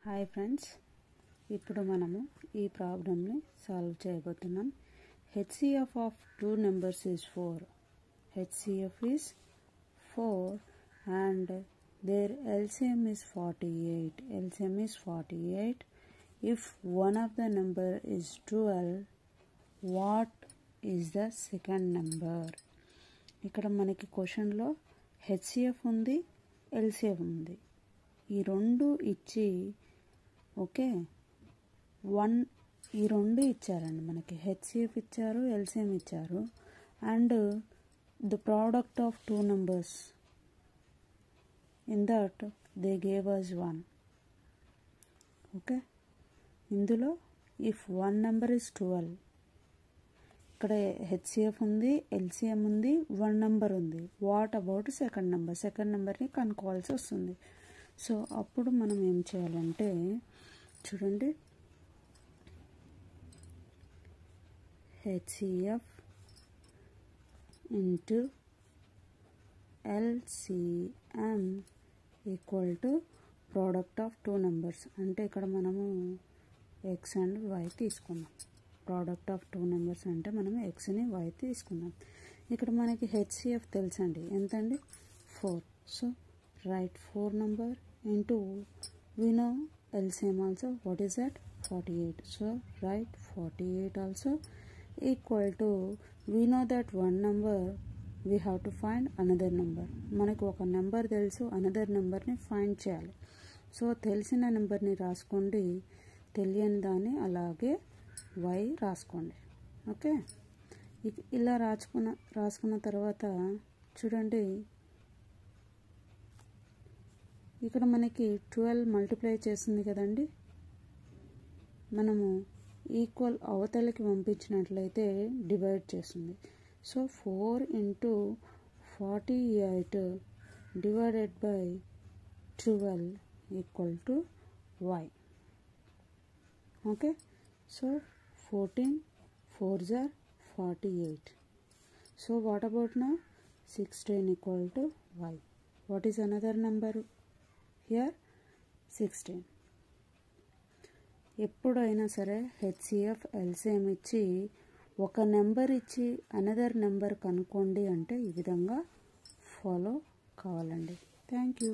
Hi friends, ఇప్పుడు మనము ఈ ప్రాబ్లమ్ని సాల్వ్ చేయబోతున్నాం. HCF of two numbers is 4. HCF is 4 and their LCM is 48. LCM is 48. If one of the number is 12, what is the second number? ఇక్కడ మనకి క్వశ్చన్లో HCF ఉంది, LCF ఉంది. ఈ రెండు ఇచ్చి ఓకే ఈ రెండు ఇచ్చారండి. మనకి హెచ్సిఎఫ్ ఇచ్చారు, ఎల్సిఎం ఇచ్చారు, and the product of two numbers in that they gave us 1. Okay, ఇందులో ఇఫ్ వన్ నెంబర్ ఇస్ 12, ఇక్కడ హెచ్సిఎఫ్ ఉంది, ఎల్సిఎం ఉంది, వన్ నెంబర్ ఉంది. What about second number? Second నెంబర్ని కనుక్కోవాల్సి వస్తుంది. సో అప్పుడు మనం ఏం చేయాలంటే చూడండి, HCF into LCM equal to product of two numbers. అంటే ఇక్కడ మనము ఎక్స్ అండ్ వై తీసుకున్నాం. ప్రోడక్ట్ ఆఫ్ టూ నెంబర్స్ అంటే మనం ఎక్స్ని వై తీసుకున్నాం. ఇక్కడ మనకి హెచ్సిఎఫ్ తెలుసండి, ఎంతండి? 4. So right 4 number into we know LCM also. What is that? 48. So write 48 also equal to, we know that one number we have to find another number. మనకు ఒక number తెలుసు, అనదర్ నెంబర్ని find చేయాలి. So తెలిసిన నెంబర్ని రాసుకోండి, తెలియని దాన్ని అలాగే y రాసుకోండి. ఓకే, ఇలా రాసుకున్న తర్వాత చూడండి, ఇక్కడ మనకి 12 మల్టిప్లై చేస్తుంది కదండి. మనము ఈక్వల్ అవతలకి పంపించినట్లయితే డివైడ్ చేస్తుంది. So 4 into 48 divided by 12 equal to y. Okay, so 14 4s are 48. So what about now 16 equal to y. What is another number? Here 16. ఎప్పుడైనా సరే హెచ్సిఎఫ్ ఎల్సిఎం ఇచ్చి ఒక నెంబర్ ఇచ్చి అనదర్ నెంబర్ కనుక్కోండి అంటే ఈ విధంగా ఫాలో కావాలండి. Thank you.